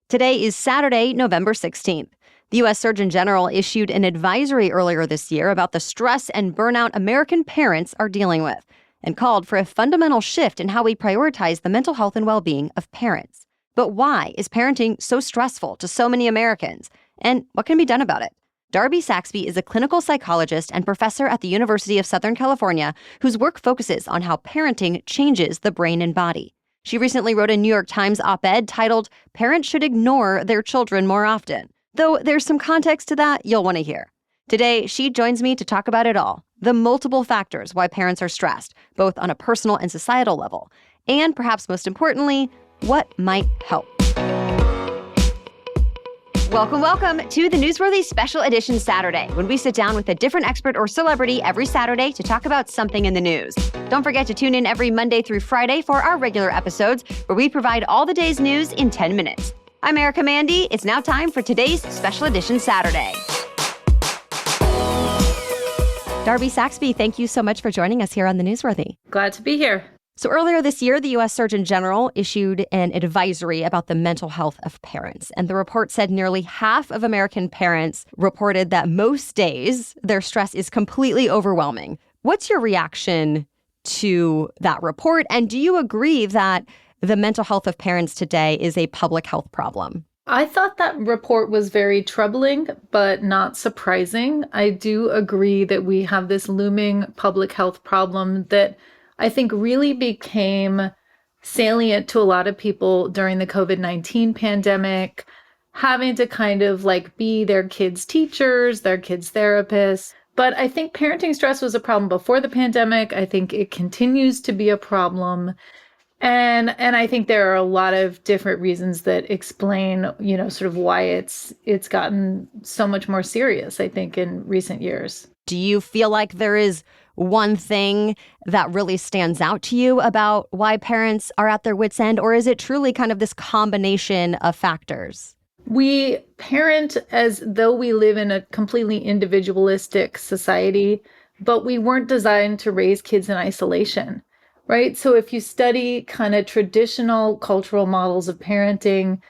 Today is Saturday, November 16th. The U.S. Surgeon General issued an advisory earlier this year about the stress and burnout American parents are dealing with and called for a fundamental shift in how we prioritize the mental health and well-being of parents. But why is parenting so stressful to so many Americans? And what can be done about it? Darby Saxbe is a clinical psychologist and professor at the University of Southern California whose work focuses on how parenting changes the brain and body. She recently wrote a New York Times op-ed titled, "Parents Should Ignore Their Children More Often." Though there's some context to that you'll want to hear. Today, she joins me to talk about it all, the multiple factors why parents are stressed, both on a personal and societal level, and perhaps most importantly, what might help. Welcome to the Newsworthy Special Edition Saturday, when we sit down with a different expert or celebrity every Saturday to talk about something in the news. Don't forget to tune in every Monday through Friday for our regular episodes, where we provide all the day's news in 10 minutes. I'm Erica Mandy. It's now time for today's Special Edition Saturday. Darby Saxbe, thank you so much for joining us here on the Newsworthy. Glad to be here. So earlier this year, the U.S. Surgeon General issued an advisory about the mental health of parents. And the report said nearly half of American parents reported that most days their stress is completely overwhelming. What's your reaction to that report? And do you agree that the mental health of parents today is a public health problem? I thought that report was very troubling, but not surprising. I do agree that we have this looming public health problem that I think really became salient to a lot of people during the COVID-19 pandemic, having to kind of be their kids' teachers, their kids' therapists. But I think parenting stress was a problem before the pandemic. I think it continues to be a problem. And I think there are a lot of different reasons that explain, sort of why it's gotten so much more serious, I think, in recent years. Do you feel like there is one thing that really stands out to you about why parents are at their wits' end, or is it truly kind of this combination of factors? We parent as though we live in a completely individualistic society, but we weren't designed to raise kids in isolation, right? So if you study kind of traditional cultural models of parenting,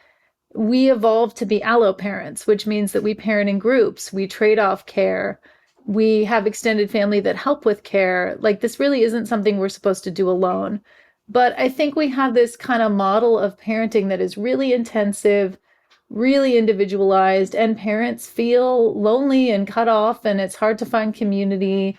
we evolved to be allo parents, which means that we parent in groups, we trade off care. We have extended family that help with care. This really isn't something we're supposed to do alone. But I think we have this kind of model of parenting that is really intensive, really individualized, and parents feel lonely and cut off, and it's hard to find community.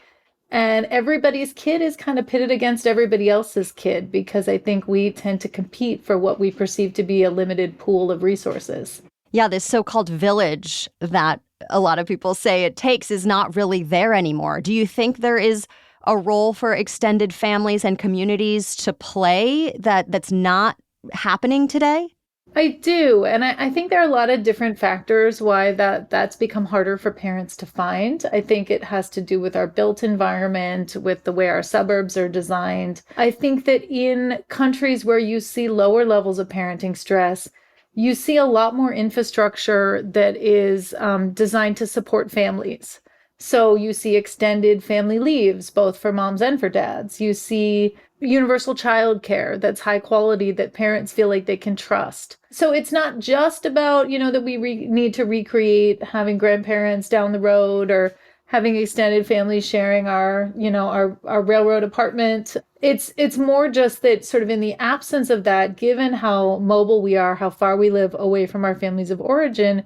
And everybody's kid is kind of pitted against everybody else's kid, because I think we tend to compete for what we perceive to be a limited pool of resources. Yeah, this so-called village that a lot of people say it takes is not really there anymore. Do you think there is a role for extended families and communities to play that's not happening today? I do. And I think there are a lot of different factors why that's become harder for parents to find. I think it has to do with our built environment, with the way our suburbs are designed. I think that in countries where you see lower levels of parenting stress, you see a lot more infrastructure that is designed to support families. So you see extended family leaves, both for moms and for dads. You see universal childcare that's high quality, that parents feel like they can trust. So it's not just about, that we need to recreate having grandparents down the road or having extended families sharing our railroad apartment. It's more just that sort of in the absence of that, given how mobile we are, how far we live away from our families of origin,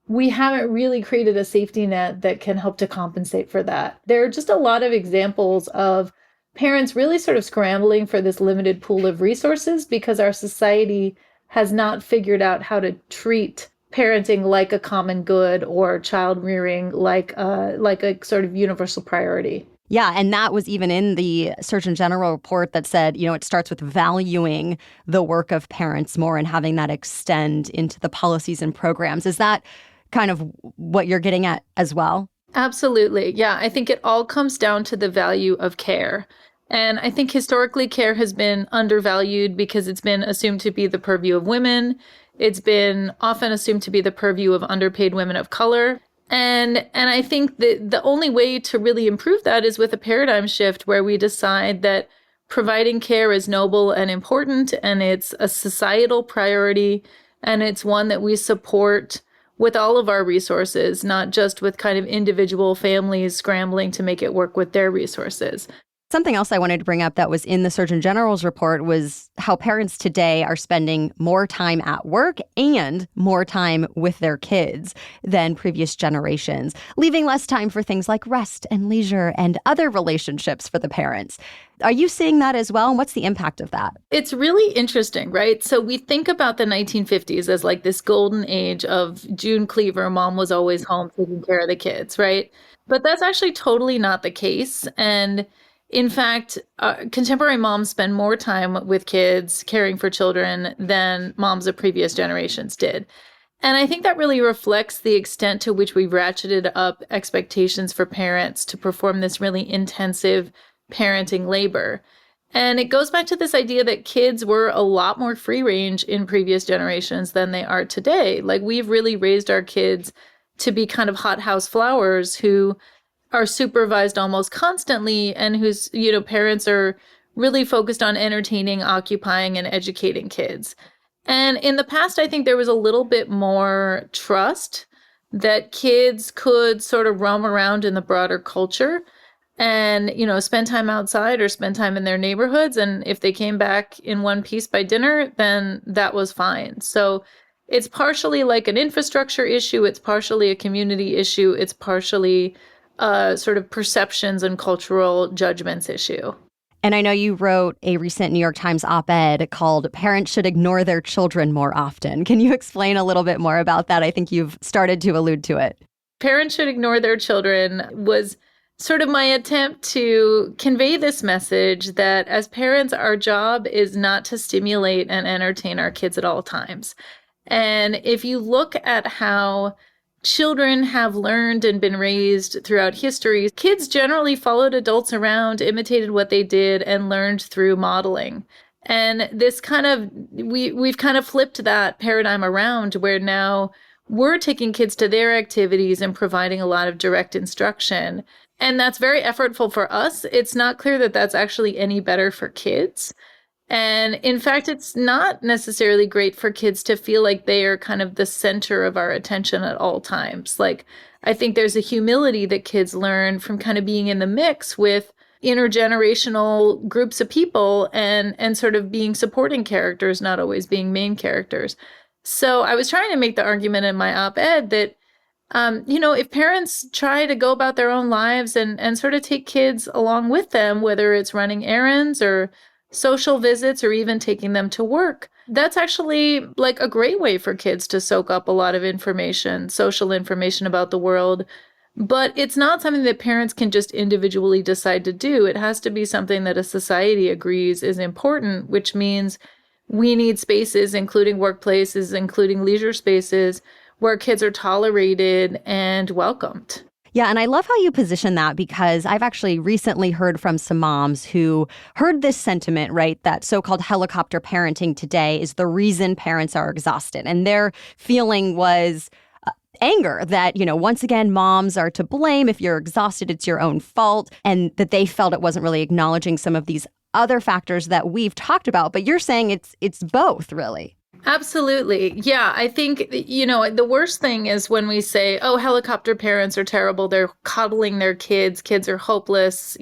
we haven't really created a safety net that can help to compensate for that. There are just a lot of examples of parents really sort of scrambling for this limited pool of resources because our society has not figured out how to treat parenting like a common good or child rearing like a sort of universal priority. Yeah, and that was even in the Surgeon General report that said, it starts with valuing the work of parents more and having that extend into the policies and programs. Is that kind of what you're getting at as well? Absolutely. Yeah, I think it all comes down to the value of care. And I think historically care has been undervalued because it's been assumed to be the purview of women. It's been often assumed to be the purview of underpaid women of color. And I think that the only way to really improve that is with a paradigm shift where we decide that providing care is noble and important and it's a societal priority, And it's one that we support with all of our resources, not just with kind of individual families scrambling to make it work with their resources. Something else I wanted to bring up that was in the Surgeon General's report was how parents today are spending more time at work and more time with their kids than previous generations, leaving less time for things like rest and leisure and other relationships for the parents. Are you seeing that as well? And what's the impact of that? It's really interesting, right? So we think about the 1950s as like this golden age of June Cleaver, mom was always home taking care of the kids, right? But that's actually totally not the case. And in fact, contemporary moms spend more time with kids caring for children than moms of previous generations did. And I think that really reflects the extent to which we've ratcheted up expectations for parents to perform this really intensive parenting labor. And it goes back to this idea that kids were a lot more free range in previous generations than they are today. Like, we've really raised our kids to be kind of hothouse flowers who are supervised almost constantly and whose, parents are really focused on entertaining, occupying, and educating kids. And in the past, I think there was a little bit more trust that kids could sort of roam around in the broader culture and, spend time outside or spend time in their neighborhoods. And if they came back in one piece by dinner, then that was fine. So it's partially like an infrastructure issue. It's partially a community issue. It's partially sort of perceptions and cultural judgments issue. And I know you wrote a recent New York Times op-ed called "Parents Should Ignore Their Children More Often." Can you explain a little bit more about that? I think you've started to allude to it. Parents should ignore their children was sort of my attempt to convey this message that as parents, our job is not to stimulate and entertain our kids at all times. And if you look at how children have learned and been raised throughout history, kids generally followed adults around, imitated what they did, and learned through modeling. And this we've kind of flipped that paradigm around, where now we're taking kids to their activities and providing a lot of direct instruction. And that's very effortful for us. It's not clear that that's actually any better for kids. And in fact, it's not necessarily great for kids to feel like they are kind of the center of our attention at all times. Like, I think there's a humility that kids learn from kind of being in the mix with intergenerational groups of people and sort of being supporting characters, not always being main characters. So I was trying to make the argument in my op-ed that, if parents try to go about their own lives and sort of take kids along with them, whether it's running errands or social visits or even taking them to work, that's actually like a great way for kids to soak up a lot of information, social information about the world. But it's not something that parents can just individually decide to do. It has to be something that a society agrees is important, which means we need spaces, including workplaces, including leisure spaces, where kids are tolerated and welcomed. Yeah, and I love how you position that, because I've actually recently heard from some moms who heard this sentiment, right, that so-called helicopter parenting today is the reason parents are exhausted. And their feeling was anger that, once again, moms are to blame. If you're exhausted, it's your own fault. And that they felt it wasn't really acknowledging some of these other factors that we've talked about. But you're saying it's both, really. Absolutely. Yeah, I think, the worst thing is when we say, oh, helicopter parents are terrible. They're coddling their kids. Kids are hopeless,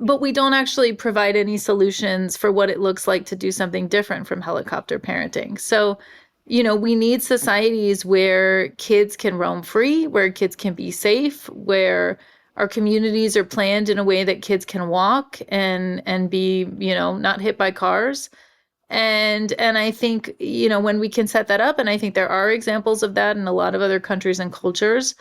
but we don't actually provide any solutions for what it looks like to do something different from helicopter parenting. So, we need societies where kids can roam free, where kids can be safe, where our communities are planned in a way that kids can walk and be, not hit by cars. And I think, when we can set that up, and I think there are examples of that in a lot of other countries and cultures,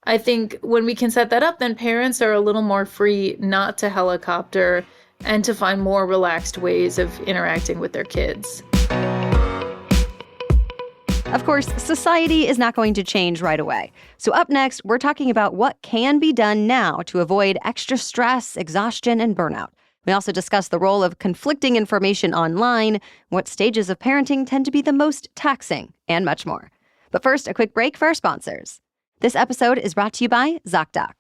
I think when we can set that up, then parents are a little more free not to helicopter and to find more relaxed ways of interacting with their kids. Of course, society is not going to change right away. So up next, we're talking about what can be done now to avoid extra stress, exhaustion, and burnout. We also discuss the role of conflicting information online, what stages of parenting tend to be the most taxing, and much more. But first, a quick break for our sponsors. This episode is brought to you by ZocDoc.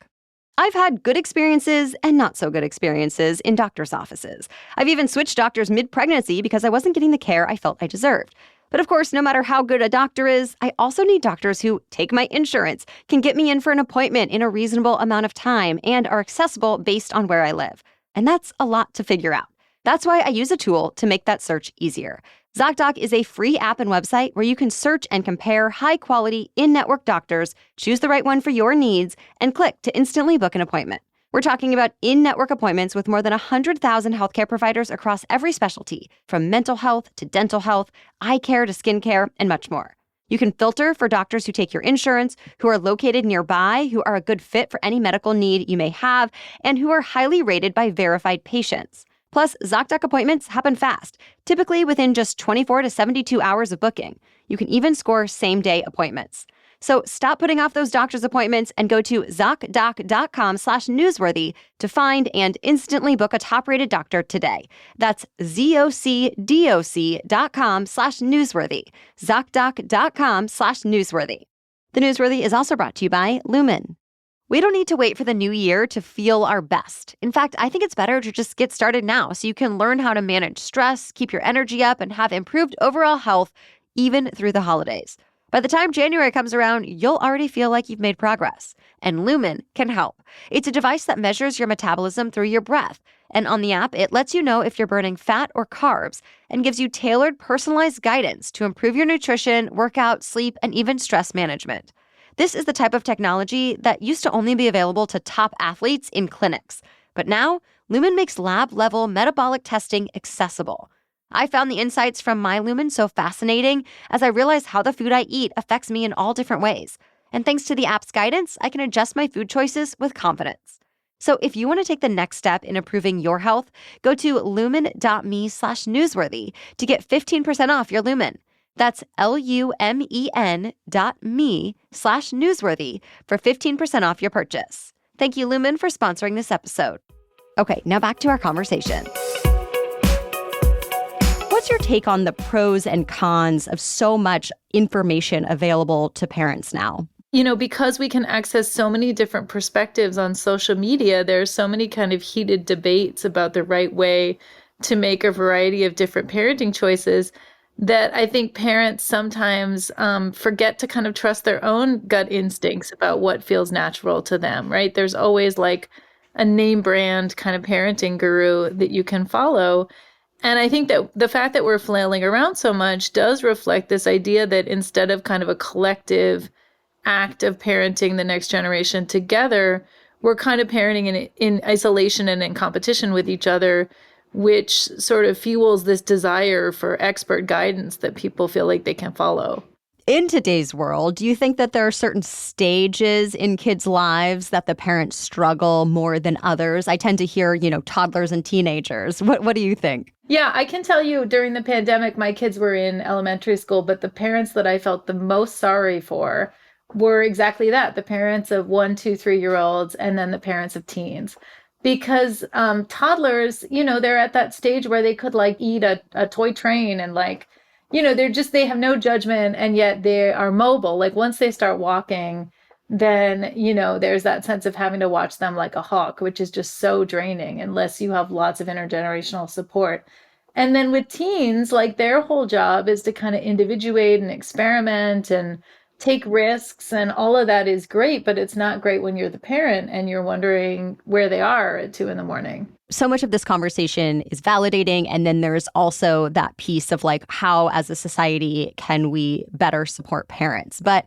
I've had good experiences and not so good experiences in doctor's offices. I've even switched doctors mid-pregnancy because I wasn't getting the care I felt I deserved. But of course, no matter how good a doctor is, I also need doctors who take my insurance, can get me in for an appointment in a reasonable amount of time, and are accessible based on where I live. And that's a lot to figure out. That's why I use a tool to make that search easier. ZocDoc is a free app and website where you can search and compare high-quality, in-network doctors, choose the right one for your needs, and click to instantly book an appointment. We're talking about in-network appointments with more than 100,000 healthcare providers across every specialty, from mental health to dental health, eye care to skincare, and much more. You can filter for doctors who take your insurance, who are located nearby, who are a good fit for any medical need you may have, and who are highly rated by verified patients. Plus, ZocDoc appointments happen fast, typically within just 24 to 72 hours of booking. You can even score same-day appointments. So stop putting off those doctor's appointments and go to ZocDoc.com/newsworthy to find and instantly book a top-rated doctor today. That's ZocDoc.com/newsworthy. ZocDoc.com/newsworthy. The Newsworthy is also brought to you by Lumen. We don't need to wait for the new year to feel our best. In fact, I think it's better to just get started now so you can learn how to manage stress, keep your energy up, and have improved overall health even through the holidays. By the time January comes around, you'll already feel like you've made progress. And Lumen can help. It's a device that measures your metabolism through your breath. And on the app, it lets you know if you're burning fat or carbs and gives you tailored, personalized guidance to improve your nutrition, workout, sleep, and even stress management. This is the type of technology that used to only be available to top athletes in clinics. But now, Lumen makes lab-level metabolic testing accessible. I found the insights from my Lumen so fascinating as I realized how the food I eat affects me in all different ways. And thanks to the app's guidance, I can adjust my food choices with confidence. So if you want to take the next step in improving your health, go to lumen.me/newsworthy to get 15% off your Lumen. That's lumen.me/newsworthy for 15% off your purchase. Thank you, Lumen, for sponsoring this episode. Okay, now back to our conversation. What's your take on the pros and cons of so much information available to parents now? You know, because we can access so many different perspectives on social media, there's so many kind of heated debates about the right way to make a variety of different parenting choices that I think parents sometimes forget to kind of trust their own gut instincts about what feels natural to them, right? There's always like a name brand kind of parenting guru that you can follow. And I think that the fact that we're flailing around so much does reflect this idea that instead of kind of a collective act of parenting the next generation together, we're kind of parenting in isolation and in competition with each other, which sort of fuels this desire for expert guidance that people feel like they can follow. In today's world, do you think that there are certain stages in kids' lives that the parents struggle more than others? I tend to hear, toddlers and teenagers. What do you think? Yeah, I can tell you during the pandemic, my kids were in elementary school, but the parents that I felt the most sorry for were exactly that, the parents of 1, 2, 3-year-olds, and then the parents of teens. Because toddlers, they're at that stage where they could eat a toy train and they have no judgment, and yet they are mobile. Once they start walking, then, there's that sense of having to watch them like a hawk, which is just so draining unless you have lots of intergenerational support. And then with teens, their whole job is to kind of individuate and experiment and take risks, and all of that is great, but it's not great when you're the parent and you're wondering where they are at 2 a.m. So much of this conversation is validating, and then there's also that piece of how as a society can we better support parents. But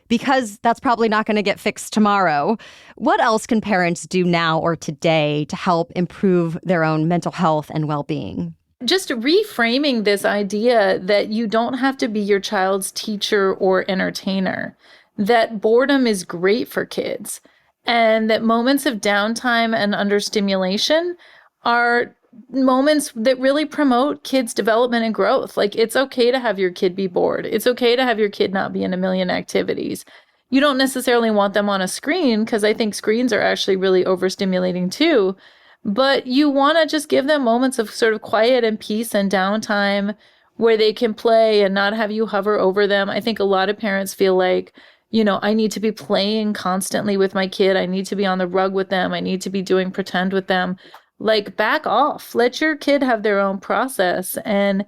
because that's probably not going to get fixed tomorrow, what else can parents do now or today to help improve their own mental health and well-being? Just reframing this idea that you don't have to be your child's teacher or entertainer, that boredom is great for kids, and that moments of downtime and understimulation are moments that really promote kids' development and growth. It's okay to have your kid be bored. It's okay to have your kid not be in a million activities. You don't necessarily want them on a screen, because I think screens are actually really overstimulating too. But you want to just give them moments of sort of quiet and peace and downtime where they can play and not have you hover over them. I think a lot of parents feel like, I need to be playing constantly with my kid. I need to be on the rug with them. I need to be doing pretend with them. Back off. Let your kid have their own process and,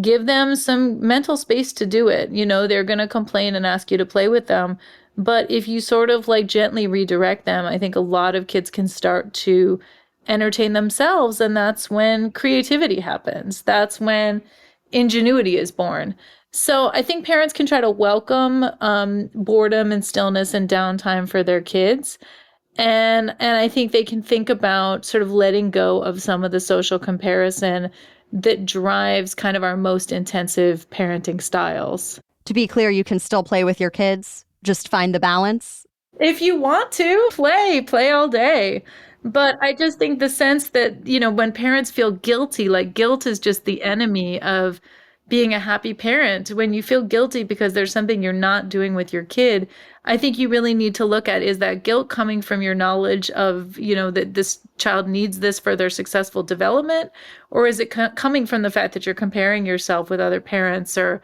give them some mental space to do it. They're going to complain and ask you to play with them. But if you sort of like gently redirect them, I think a lot of kids can start to entertain themselves. And that's when creativity happens. That's when ingenuity is born. So I think parents can try to welcome boredom and stillness and downtime for their kids. And I think they can think about sort of letting go of some of the social comparison that drives kind of our most intensive parenting styles. To be clear, you can still play with your kids. Just find the balance. If you want to, play all day. But I just think the sense that, when parents feel guilty, like guilt is just the enemy of being a happy parent. When you feel guilty because there's something you're not doing with your kid, I think you really need to look at, is that guilt coming from your knowledge of, that this child needs this for their successful development? Or is it coming from the fact that you're comparing yourself with other parents or,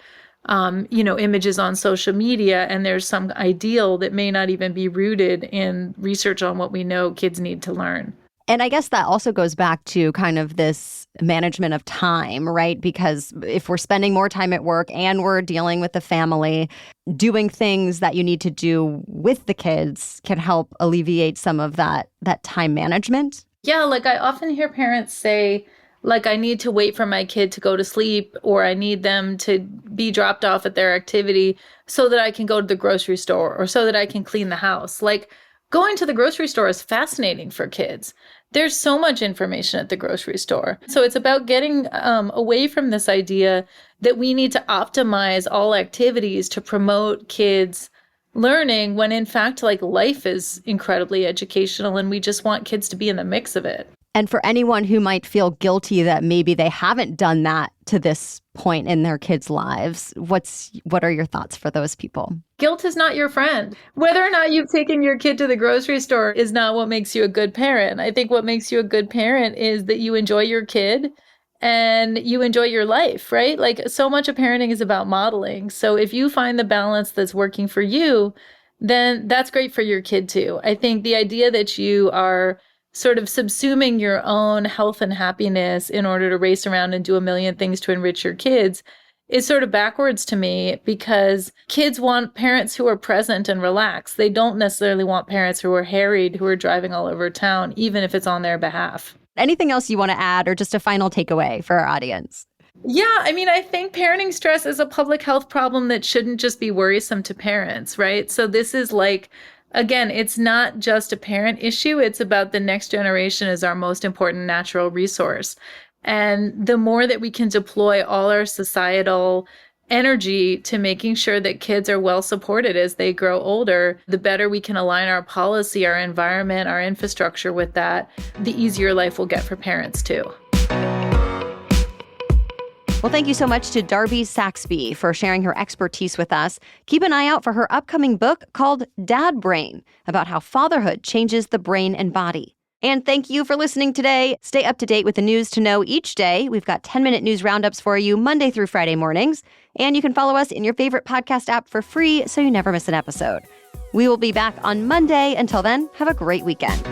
images on social media, and there's some ideal that may not even be rooted in research on what we know kids need to learn? And I guess that also goes back to kind of this management of time, right? Because if we're spending more time at work and we're dealing with the family, doing things that you need to do with the kids can help alleviate some of that time management. Yeah, like I often hear parents say, like, I need to wait for my kid to go to sleep, or I need them to be dropped off at their activity so that I can go to the grocery store or so that I can clean the house. Like, going to the grocery store is fascinating for kids. There's so much information at the grocery store. So it's about getting away from this idea that we need to optimize all activities to promote kids learning, when in fact, like, life is incredibly educational and we just want kids to be in the mix of it. And for anyone who might feel guilty that maybe they haven't done that to this point in their kids' lives, what are your thoughts for those people? Guilt is not your friend. Whether or not you've taken your kid to the grocery store is not what makes you a good parent. I think what makes you a good parent is that you enjoy your kid and you enjoy your life, right? Like, so much of parenting is about modeling. So if you find the balance that's working for you, then that's great for your kid too. I think the idea that you are sort of subsuming your own health and happiness in order to race around and do a million things to enrich your kids is sort of backwards to me, because kids want parents who are present and relaxed. They don't necessarily want parents who are harried, who are driving all over town, even if it's on their behalf. Anything else you want to add, or just a final takeaway for our audience? Yeah, I mean, I think parenting stress is a public health problem that shouldn't just be worrisome to parents, right? So this is like, again, it's not just a parent issue. It's about the next generation as our most important natural resource. And the more that we can deploy all our societal energy to making sure that kids are well supported as they grow older, the better we can align our policy, our environment, our infrastructure with that, the easier life will get for parents too. Well, thank you so much to Darby Saxbe for sharing her expertise with us. Keep an eye out for her upcoming book called Dad Brain, about how fatherhood changes the brain and body. And thank you for listening today. Stay up to date with the news to know each day. We've got 10-minute news roundups for you Monday through Friday mornings. And you can follow us in your favorite podcast app for free so you never miss an episode. We will be back on Monday. Until then, have a great weekend.